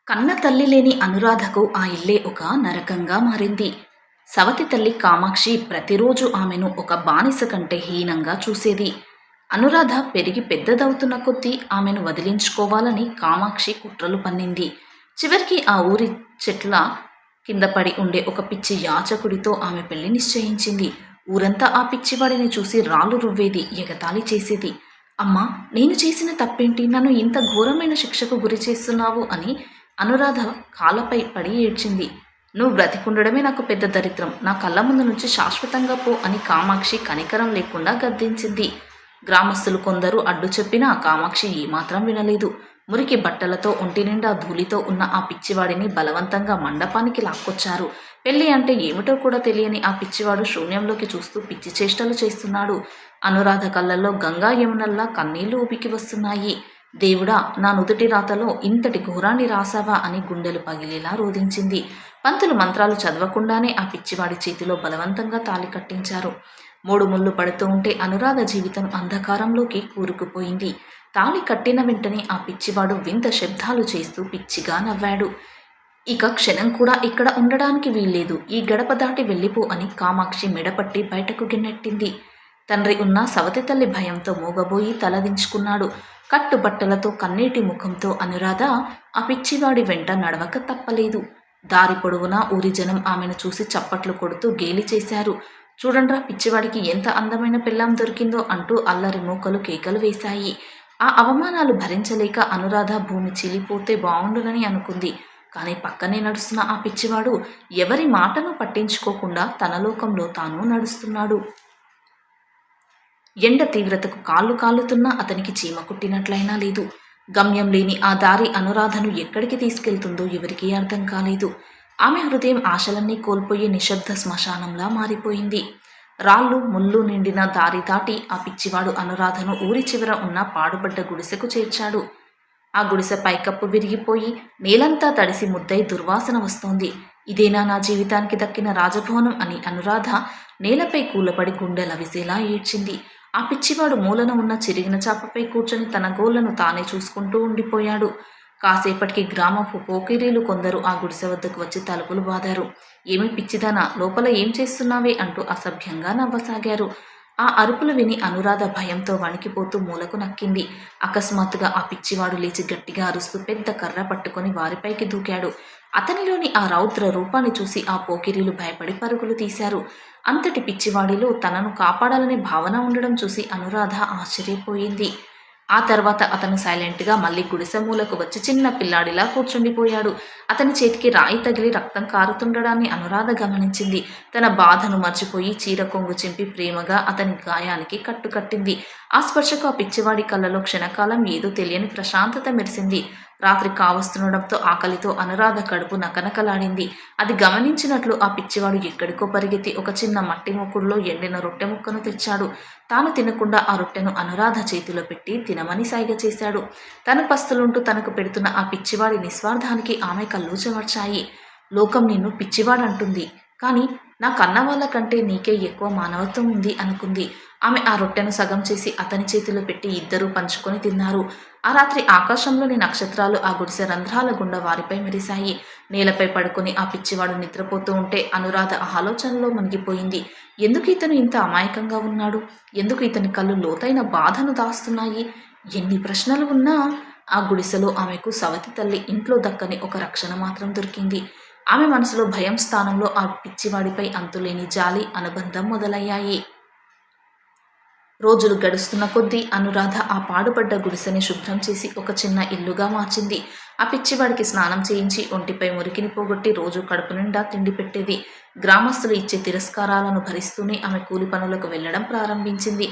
కన్న తల్లి లేని అనురాధకు ఆ ఇల్లే ఒక నరకంగా మారింది. సవతి తల్లి కామాక్షి ప్రతిరోజు ఆమెను ఒక బానిస కంటే హీనంగా చూసేది. అనురాధ పెరిగి పెద్దదవుతున్న కొద్దీ ఆమెను వదిలించుకోవాలని కామాక్షి కుట్రలు పన్నింది. చివరికి ఆ ఊరి చెట్ల కింద పడి ఉండే ఒక పిచ్చి యాచకుడితో ఆమె పెళ్లి నిశ్చయించింది. ఊరంతా ఆ పిచ్చివాడిని చూసి రాళ్ళు రువ్వేది, ఎగతాళి చేసేది. అమ్మా, నేను చేసిన తప్పేంటి? నన్ను ఇంత ఘోరమైన శిక్షకు గురి చేస్తున్నావు అని అనురాధ కాళ్ళపై పడి ఏడ్చింది. నువ్వు బ్రతికుండడమే నాకు పెద్ద దరిద్రం, నా కళ్ళ ముందు నుంచి శాశ్వతంగా పో అని కామాక్షి కనికరం లేకుండా గద్దించింది. గ్రామస్తులు కొందరు అడ్డు చెప్పినా కామాక్షి ఏమాత్రం వినలేదు. మురికి బట్టలతో ఒంటి నిండా ధూళితో ఉన్న ఆ పిచ్చివాడిని బలవంతంగా మండపానికి లాక్కొచ్చారు. పెళ్లి అంటే ఏమిటో కూడా తెలియని ఆ పిచ్చివాడు శూన్యంలోకి చూస్తూ పిచ్చి చేష్టలు చేస్తున్నాడు. అనురాధ కళ్ళల్లో గంగా యమునల్లా కన్నీళ్లు ఊపికి వస్తున్నాయి. దేవుడా, నా నుదుటి రాతలో ఇంతటి ఘోరాన్ని రాసావా అని గుండెలు పగిలేలా రోధించింది. పంతులు మంత్రాలు చదవకుండానే ఆ పిచ్చివాడి చేతిలో బలవంతంగా తాళి కట్టించారు. 3 ముళ్ళు పడుతూ ఉంటే అనురాధ జీవితం అంధకారంలోకి కూరుకుపోయింది. తాళి కట్టిన వెంటనే ఆ పిచ్చివాడు వింత శబ్దాలు చేస్తూ పిచ్చిగా నవ్వాడు. ఇక క్షణం కూడా ఇక్కడ ఉండడానికి వీల్లేదు, ఈ గడప దాటి వెళ్ళిపో అని కామాక్షి మెడపట్టి బయటకు గిన్నెట్టింది. తండ్రి ఉన్న సవతి తల్లి భయంతో మూగబోయి తలదించుకున్నాడు. కట్టుబట్టలతో కన్నీటి ముఖంతో అనురాధ ఆ పిచ్చివాడి వెంట నడవక తప్పలేదు. దారి పొడవునా ఊరి జనం ఆమెను చూసి చప్పట్లు కొడుతూ గేలి చేశారు. చూడండ్రా, పిచ్చివాడికి ఎంత అందమైన పెళ్ళాం దొరికిందో అంటూ అల్లరి మూకలు కేకలు వేశాయి. ఆ అవమానాలు భరించలేక అనురాధ భూమి చీలిపోతే బావుండునని అనుకుంది. కానీ పక్కనే నడుస్తున్న ఆ పిచ్చివాడు ఎవరి మాటను పట్టించుకోకుండా తన లోకంలో తాను నడుస్తున్నాడు. ఎండ తీవ్రతకు కాళ్ళు కాలుతున్నా అతనికి చీమ కుట్టినట్లయినా లేదు. గమ్యం లేని ఆ దారి అనురాధను ఎక్కడికి తీసుకెళ్తుందో ఎవరికీ అర్థం కాలేదు. ఆమె హృదయం ఆశలన్నీ కోల్పోయి నిశ్శబ్ద శ్మశానంలా మారిపోయింది. రాళ్ళు ముళ్ళు నిండిన దారి దాటి ఆ పిచ్చివాడు అనురాధను ఊరి చివర ఉన్న పాడుబడ్డ గుడిసెకు చేర్చాడు. ఆ గుడిసె పైకప్పు విరిగిపోయి నేలంతా తడిసి ముద్దై దుర్వాసన వస్తోంది. ఇదేనా నా జీవితానికి దక్కిన రాజభవనం అని అనురాధ నేలపై కూలపడి గుండెలవిసేలా ఏడ్చింది. ఆ పిచ్చివాడు మూలన ఉన్న చిరిగిన చాపపై కూర్చొని తన గోళ్లను తానే చూసుకుంటూ ఉండిపోయాడు. కాసేపటికి గ్రామపు పోకిరీలు కొందరు ఆ గుడిసె వద్దకు వచ్చి తలుపులు బాదారు. ఏమి పిచ్చిదానా, లోపల ఏం చేస్తున్నావే అంటూ అసభ్యంగా నవ్వసాగారు. ఆ అరుపులు విని అనురాధ భయంతో వణికిపోతూ మూలకు నక్కింది. అకస్మాత్తుగా ఆ పిచ్చివాడు లేచి గట్టిగా అరుస్తూ పెద్ద కర్ర పట్టుకొని వారిపైకి దూకాడు. అతనిలోని ఆ రౌద్ర రూపాన్ని చూసి ఆ పోకిరీలు భయపడి పరుగులు తీశారు. అంతటి పిచ్చివాడిలో తనను కాపాడాలనే భావన ఉండడం చూసి అనురాధ ఆశ్చర్యపోయింది. ఆ తర్వాత అతను సైలెంట్గా మళ్ళీ గుడిసె మూలకు వచ్చి చిన్న పిల్లాడిలా కూర్చుండిపోయాడు. అతని చేతికి రాయి తగిలి రక్తం కారుతుండడాన్ని అనురాధ గమనించింది. తన బాధను మర్చిపోయి చీర కొంగు చింపి ప్రేమగా అతని గాయానికి కట్టుకట్టింది. ఆ స్పర్శకు ఆ పిచ్చివాడి కళ్ళలో క్షణకాలం ఏదో తెలియని ప్రశాంతత మెరిసింది. రాత్రి కావస్తుండడంతో ఆకలితో అనురాధ కడుపు నకనకలాడింది. అది గమనించినట్లు ఆ పిచ్చివాడు ఎక్కడికో పరిగెత్తి ఒక చిన్న మట్టి మొక్కుడులో ఎండిన రొట్టె ముక్కను తెచ్చాడు. తాను తినకుండా ఆ రొట్టెను అనురాధ చేతిలో పెట్టి తినమని సైగ చేశాడు. తన పస్తులుంటూ తనకు పెడుతున్న ఆ పిచ్చివాడి నిస్వార్థానికి ఆమె కళ్ళు చెమర్చాయి. లోకం నిన్ను పిచ్చివాడంటుంది, కానీ నా కన్న వాళ్ళ కంటే నీకే ఎక్కువ మానవత్వం ఉంది అనుకుంది. ఆమె ఆ రొట్టెను సగం చేసి అతని చేతిలో పెట్టి ఇద్దరూ పంచుకొని తిన్నారు. ఆ రాత్రి ఆకాశంలోని నక్షత్రాలు ఆ గుడిసె రంధ్రాల గుండా వారిపై మెరిశాయి. నేలపై పడుకొని ఆ పిచ్చివాడు నిద్రపోతూ ఉంటే అనురాధ ఆలోచనలో మునిగిపోయింది. ఎందుకు ఇతను ఇంత అమాయకంగా ఉన్నాడు? ఎందుకు ఇతని కళ్ళు లోతైన బాధను దాస్తున్నాయి? ఎన్ని ప్రశ్నలు ఉన్నా ఆ గుడిసెలో ఆమెకు సవతి తల్లి ఇంట్లో దక్కని ఒక రక్షణ మాత్రం దొరికింది. ఆమె మనసులో భయం స్థానంలో ఆ పిచ్చివాడిపై అంతులేని జాలి, అనుబంధం మొదలయ్యాయి. రోజులు గడుస్తున్న కొద్దీ అనురాధ ఆ పాడుపడ్డ గుడిసెని శుభ్రం చేసి ఒక చిన్న ఇల్లుగా మార్చింది. ఆ పిచ్చివాడికి స్నానం చేయించి ఒంటిపై మురికిని పోగొట్టి రోజు కడుపు నిండా తిండి పెట్టేది. గ్రామస్తులు ఇచ్చే తిరస్కారాలను భరిస్తూనే ఆమె కూలి పనులకు వెళ్లడం ప్రారంభించింది.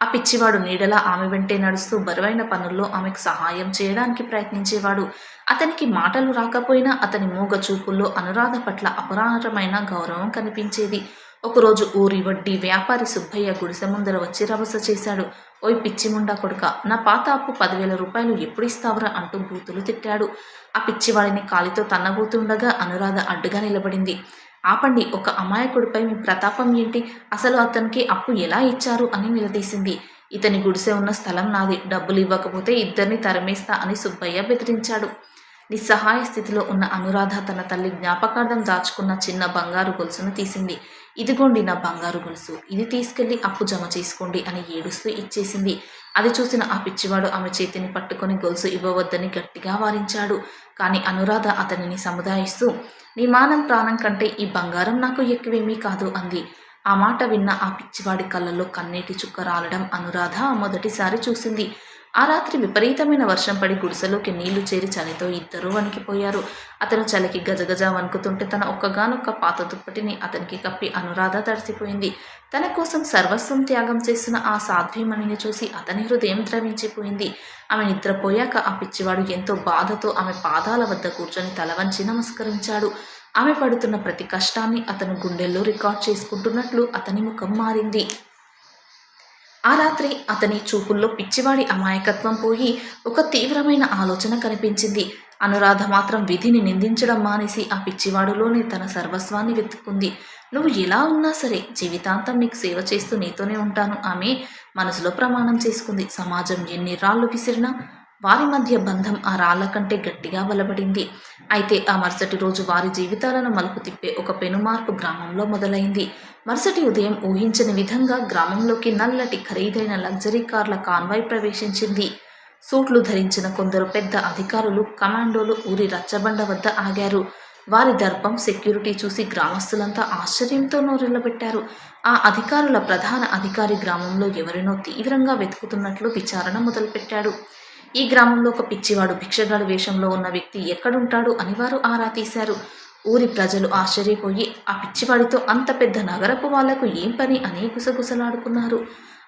ఆ పిచ్చివాడు నీడలా ఆమె వెంటే నడుస్తూ బరువైన పనుల్లో ఆమెకు సహాయం చేయడానికి ప్రయత్నించేవాడు. అతనికి మాటలు రాకపోయినా అతని మూగ చూపుల్లో అనురాధ పట్ల అపరాధమైన గౌరవం కనిపించేది. ఒకరోజు ఊరి వడ్డీ వ్యాపారి సుబ్బయ్య గుడిసె ముందర వచ్చి రభస చేశాడు. ఓయ్ పిచ్చిముండా కొడుక, నా పాత అప్పు 10,000 రూపాయలు ఎప్పుడు ఇస్తావురా అంటూ బూతులు తిట్టాడు. ఆ పిచ్చివాడిని కాలితో తన్నబోతుండగా అనురాధ అడ్డుగా నిలబడింది. ఆపండి, ఒక అమాయకుడిపై మీ ప్రతాపం ఏంటి? అసలు అతనికి అప్పు ఎలా ఇచ్చారు అని నిలదీసింది. ఇతని గుడిసె ఉన్న స్థలం నాది, డబ్బులు ఇవ్వకపోతే ఇద్దరిని తరిమేస్తా అని సుబ్బయ్య బెదిరించాడు. నిస్సహాయ స్థితిలో ఉన్న అనురాధ తన తల్లి జ్ఞాపకార్థం దాచుకున్న చిన్న బంగారు గొలుసును తీసింది. ఇదిగోండి నా బంగారు గొలుసు, ఇది తీసుకెళ్లి అప్పు జమ చేసుకోండి అని ఏడుస్తూ ఇచ్చేసింది. అది చూసిన ఆ పిచ్చివాడు ఆమె చేతిని పట్టుకొని గొలుసు ఇవ్వవద్దని గట్టిగా వారించాడు. కానీ అనురాధ అతనిని సముదాయిస్తూ, నీ మానం ప్రాణం కంటే ఈ బంగారం నాకు ఎక్కువేమీ కాదు అంది. ఆ మాట విన్న ఆ పిచ్చివాడి కళ్ళల్లో కన్నీటి చుక్క రాలడం అనురాధ మొదటిసారి చూసింది. ఆ రాత్రి విపరీతమైన వర్షం పడి గుడిసెలోకి నీళ్లు చేరి చలితో ఇద్దరూ వణికిపోయారు. అతను చలికి గజగజ వణుకుతుంటే తన ఒక్కగానొక్క పాత దుప్పటిని అతనికి కప్పి అనురాధ తడిసిపోయింది. తన కోసం సర్వస్వం త్యాగం చేసిన ఆ సాధ్వీమణిని చూసి అతని హృదయం ద్రవించిపోయింది. ఆమె నిద్రపోయాక ఆ పిచ్చివాడు ఎంతో బాధతో ఆమె పాదాల వద్ద కూర్చొని తల వంచి నమస్కరించాడు. ఆమె పడుతున్న ప్రతి కష్టాన్ని అతను గుండెల్లో రికార్డ్ చేసుకుంటున్నట్లు అతని ముఖం మారింది. ఆ రాత్రి అతని చూపుల్లో పిచ్చివాడి అమాయకత్వం పోయి ఒక తీవ్రమైన ఆలోచన కనిపించింది. అనురాధ మాత్రం విధిని నిందించడం మానేసి ఆ పిచ్చివాడులోనే తన సర్వస్వాన్ని వెతుక్కుంది. నువ్వు ఎలా ఉన్నా సరే జీవితాంతం నీకు సేవ చేస్తూ నీతోనే ఉంటాను ఆమె మనసులో ప్రమాణం చేసుకుంది. సమాజం ఎన్ని రాళ్ళు విసిరినా వారి మధ్య బంధం ఆ రాళ్ల కంటే గట్టిగా బలపడింది. అయితే ఆ మరుసటి రోజు వారి జీవితాలను మలుపు తిప్పే ఒక పెనుమార్పు గ్రామంలో మొదలైంది. మరుసటి ఉదయం ఊహించని విధంగా గ్రామంలోకి నల్లటి ఖరీదైన లగ్జరీ కార్ల కాన్వాయ్ ప్రవేశించింది. సూట్లు ధరించిన కొందరు పెద్ద అధికారులు, కమాండోలు ఊరి రచ్చబండ వద్ద ఆగారు. వారి దర్పం, సెక్యూరిటీ చూసి గ్రామస్తులంతా ఆశ్చర్యంతో నోరెళ్లబెట్టారు. ఆ అధికారుల ప్రధాన అధికారి గ్రామంలో ఎవరినో తీవ్రంగా వెతుకుతున్నట్లు విచారణ మొదలుపెట్టాడు. ఈ గ్రామంలో ఒక పిచ్చివాడు భిక్షగాడు వేషంలో ఉన్న వ్యక్తి ఎక్కడుంటాడు అని వారు ఆరా తీశారు. ఊరి ప్రజలు ఆశ్చర్యపోయి ఆ పిచ్చివాడితో అంత పెద్ద నగరపు వాళ్లకు ఏం పని అని గుసగుసలాడుకున్నారు.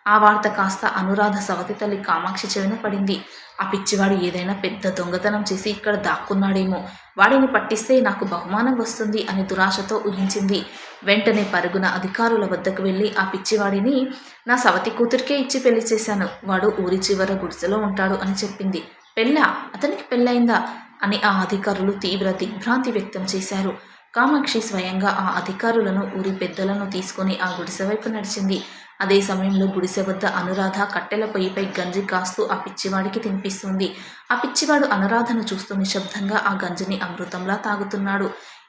ఆ వార్త కాస్త అనురాధ సవతి తల్లి కామాక్షి చెవిన పడింది. ఆ పిచ్చివాడు ఏదైనా పెద్ద దొంగతనం చేసి ఇక్కడ దాక్కున్నాడేమో, వాడిని పట్టిస్తే నాకు బహుమానం వస్తుంది అని దురాశతో ఊహించింది. వెంటనే పరుగున అధికారుల వద్దకు వెళ్ళి ఆ పిచ్చివాడిని నా సవతి కూతురికే ఇచ్చి పెళ్లి చేశాను, వాడు ఊరి చివర గుడిసెలో ఉంటాడు అని చెప్పింది. పెళ్ళా? అతనికి పెళ్ళయిందా అని ఆ అధికారులు తీవ్ర దిగ్భ్రాంతి వ్యక్తం చేశారు. కామాక్షి స్వయంగా ఆ అధికారులను, ఊరి పెద్దలను తీసుకుని ఆ గుడిసె వైపు నడిచింది. అదే సమయంలో గుడిసె వద్ద అనురాధ కట్టెల పొయ్యిపై గంజి కాస్తూ ఆ పిచ్చివాడికి తినిపిస్తుంది. ఆ పిచ్చివాడు అనురాధను చూస్తూ నిశ్శబ్దంగా ఆ గంజిని అమృతంలా తాగుతున్నాడు.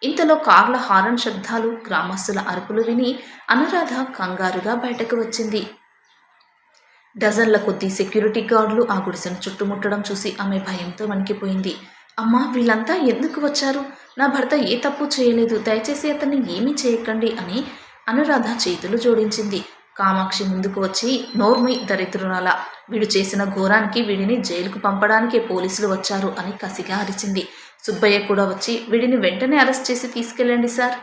ఇంతలో కార్ల హారన్ శబ్దాలు, గ్రామస్తుల అరుపులు విని అనురాధ కంగారుగా బయటకు వచ్చింది. డజన్ల కొద్దీ సెక్యూరిటీ గార్డులు ఆ గుడిసెను చుట్టుముట్టడం చూసి ఆమె భయంతో వణికిపోయింది. అమ్మా, వీళ్ళంతా ఎందుకు వచ్చారు? నా భర్త ఏ తప్పు చేయలేదు, దయచేసి అతన్ని ఏమీ చేయకండి అని అనురాధ చేతులు జోడించింది. కామాక్షి ముందుకు వచ్చి, నోర్మై దరిద్రురాల, వీడు చేసిన ఘోరానికి వీడిని జైలుకు పంపడానికే పోలీసులు వచ్చారు అని కసిగా అరిచింది. సుబ్బయ్య కూడా వచ్చి, వీడిని వెంటనే అరెస్ట్ చేసి తీసుకెళ్ళండి సార్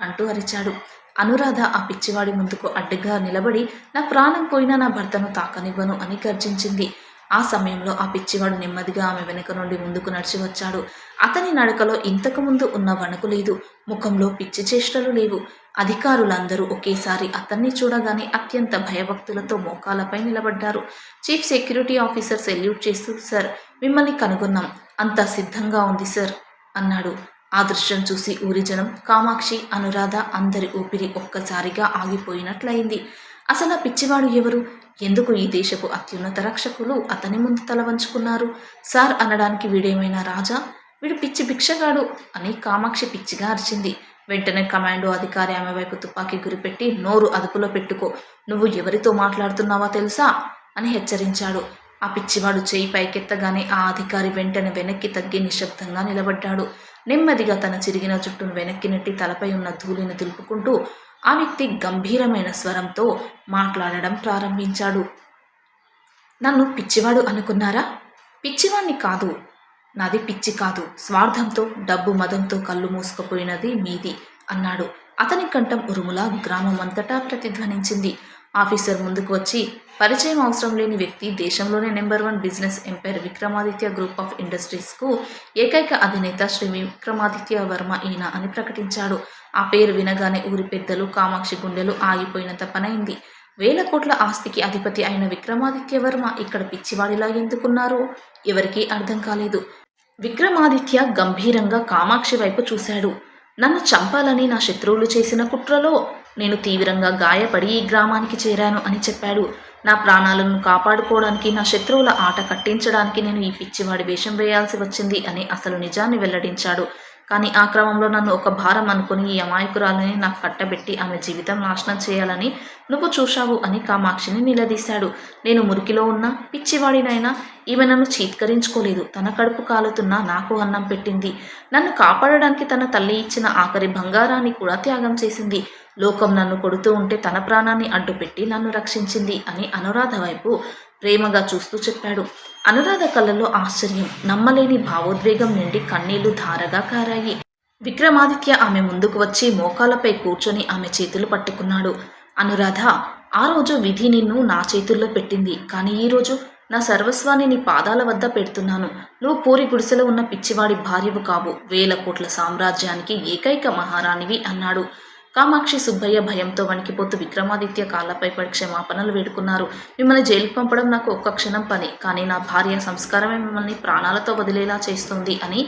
అంటూ అరిచాడు. అనురాధ ఆ పిచ్చివాడి ముందుకు అడ్డుగా నిలబడి, నా ప్రాణం పోయినా నా భర్తను తాకనివ్వను అని గర్జించింది. ఆ సమయంలో ఆ పిచ్చివాడు నెమ్మదిగా ఆమె వెనుక నుండి ముందుకు నడిచి వచ్చాడు. అతని నడకలో ఇంతకుముందు ఉన్న వణుకు లేదు, ముఖంలో పిచ్చి చేష్టలు లేవు. అధికారులందరూ ఒకేసారి అతన్ని చూడగానే అత్యంత భయభక్తులతో మోకాలపై నిలబడ్డారు. చీఫ్ సెక్యూరిటీ ఆఫీసర్ సెల్యూట్ చేస్తూ, సార్, మిమ్మల్ని కనుగొన్నాం, అంతా సిద్ధంగా ఉంది సార్ అన్నాడు. ఆ దృశ్యం చూసి ఊరి జనం, కామాక్షి, అనురాధ అందరి ఊపిరి ఒక్కసారిగా ఆగిపోయినట్లయింది. అసలు ఆ పిచ్చివాడు ఎవరు? ఎందుకు ఈ దేశపు అత్యున్నత రక్షకులు అతని ముందు తల వంచుకున్నారు? సార్ అనడానికి వీడేమైనా రాజా? వీడు పిచ్చి భిక్షగాడు అని కామాక్షి పిచ్చిగా అరిచింది. వెంటనే కమాండో అధికారి ఆమె వైపు తుపాకీ గురిపెట్టి, నోరు అదుపులో పెట్టుకో, నువ్వు ఎవరితో మాట్లాడుతున్నావా తెలుసా అని హెచ్చరించాడు. ఆ పిచ్చివాడు చేయి పైకెత్తగానే ఆ అధికారి వెంటనే వెనక్కి తగ్గి నిశ్శబ్దంగా నిలబడ్డాడు. నెమ్మదిగా తన చిరిగిన జుట్టును వెనక్కి నెట్టి తలపై ఉన్న ధూళిని దులుపుకుంటూ ఆ వ్యక్తి గంభీరమైన స్వరంతో మాట్లాడడం ప్రారంభించాడు. నన్ను పిచ్చివాడు అనుకున్నారా? పిచ్చివాణ్ణి కాదు, నాది పిచ్చి కాదు, స్వార్థంతో, డబ్బు మదంతో కళ్ళు మూసుకుపోయినది మీది అన్నాడు. అతని కంఠం ఉరుములా గ్రామమంతటా ప్రతిధ్వనించింది. ఆఫీసర్ ముందుకు వచ్చి, పరిచయం అవసరం లేని వ్యక్తి దేశంలోనే number 1 business empire Vikramaditya group of ఇండస్ట్రీస్కు ఏకైక అధినేత శ్రీ విక్రమాదిత్య వర్మ ఈయన అని ప్రకటించాడు. ఆ పేరు వినగానే ఊరి పెద్దలు, కామాక్షి గుండెలు ఆగిపోయినంత పనైంది. 1000 కోట్ల ఆస్తికి అధిపతి అయిన విక్రమాదిత్య వర్మ ఇక్కడ పిచ్చివాడిలా ఎందుకున్నారో ఎవరికీ అర్థం కాలేదు. విక్రమాదిత్య గంభీరంగా కామాక్షి వైపు చూశాడు. నన్ను చంపాలని నా శత్రువులు చేసిన కుట్రలో నేను తీవ్రంగా గాయపడి ఈ గ్రామానికి చేరాను అని చెప్పాడు. నా ప్రాణాలను కాపాడుకోవడానికి, నా శత్రువుల ఆట కట్టించడానికి నేను ఈ పిచ్చివాడి వేషం వేయాల్సి వచ్చింది అని అసలు నిజాన్ని వెల్లడించాడు. కానీ ఆ క్రమంలో నన్ను ఒక భారం అనుకుని ఈ అమాయకురాలని నాకు కట్టబెట్టి ఆమె జీవితం నాశనం చేయాలని నువ్వు చూశావు అని కామాక్షిని నిలదీశాడు. నేను మురికిలో ఉన్న పిచ్చివాడినైనా ఈమె నన్ను చీత్కరించుకోలేదు. తన కడుపు కాలుతున్నా నాకు అన్నం పెట్టింది. నన్ను కాపాడడానికి తన తల్లి ఇచ్చిన ఆఖరి బంగారాన్ని కూడా త్యాగం చేసింది. లోకం నన్ను కొడుతూ ఉంటే తన ప్రాణాన్ని అడ్డుపెట్టి నన్ను రక్షించింది అని అనురాధ వైపు ప్రేమగా చూస్తూ చెప్పాడు. అనురాధ కళ్ళలో ఆశ్చర్యం, నమ్మలేని భావోద్వేగం నిండి కన్నీళ్లు ధారగా కారాయి. విక్రమాదిత్య ఆమె ముందుకు వచ్చి మోకాలపై కూర్చొని ఆమె చేతులు పట్టుకున్నాడు. అనురాధ, ఆ రోజు విధి నిన్ను నా చేతుల్లో పెట్టింది. కానీ ఈరోజు నా సర్వస్వాన్ని నీ పాదాల వద్ద పెడుతున్నాను. నువ్వు పూరి గుడిసెలో ఉన్న పిచ్చివాడి భార్యవు కావు, 1000 కోట్ల సామ్రాజ్యానికి ఏకైక మహారాణివి అన్నాడు. కామాక్షి, సుబ్బయ్య భయంతో వణికిపోతూ విక్రమాదిత్య కాళ్ళపై పడి క్షమాపణలు వేడుకున్నారు. మిమ్మల్ని జైలుకు పంపడం నాకు ఒక్క క్షణం పని, కానీ నా భార్య సంస్కారమే మిమ్మల్ని ప్రాణాలతో వదిలేలా చేస్తుంది అని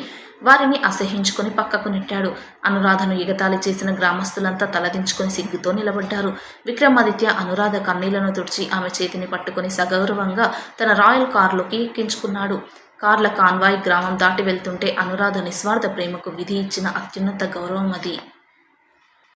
వారిని అసహించుకొని పక్కకు నెట్టాడు. అనురాధను ఎగతాళి చేసిన గ్రామస్తులంతా తలదించుకొని సిగ్గుతో నిలబడ్డారు. విక్రమాదిత్య అనురాధ కన్నీళ్లను తుడిచి ఆమె చేతిని పట్టుకొని సగౌరవంగా తన రాయల్ కారులోకి ఎక్కించుకున్నాడు. కార్ల కాన్వాయ్ గ్రామం దాటి వెళ్తుంటే అనురాధ నిస్వార్థ ప్రేమకు విధి ఇచ్చిన అత్యున్నత గౌరవం అది.